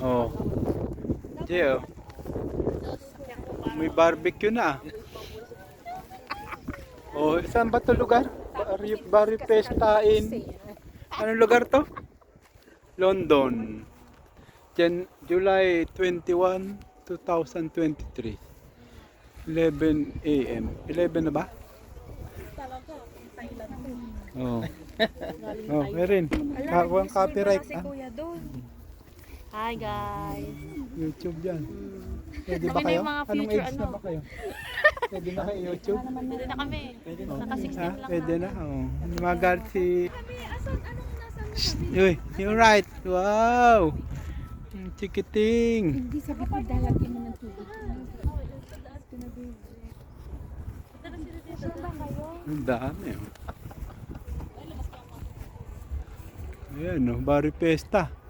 Oh. Diyo. May barbecue na. Oh, saan ba 'to lugar? Barrio Pesta in... Anong lugar to? London. July 21, 2023. 11 a.m. 11 na ba? Oh. Oh, meron. Ang copyright. Si Kuya doon. Hi guys. YouTube yan. Pwede ba Kami na kayo? yung mga Anong future age na ba kayo? Pwede na kayo YouTube? Pwede na kami. Naka 16 Ha? lang Pwede na. na. Oh. Magalit si... Uy, you're right. Wow! Chikiting. Hindi sabi ko dalagyan mo ng tubig. Ang dami. Oh. Ayan, no? Barrio Pesta.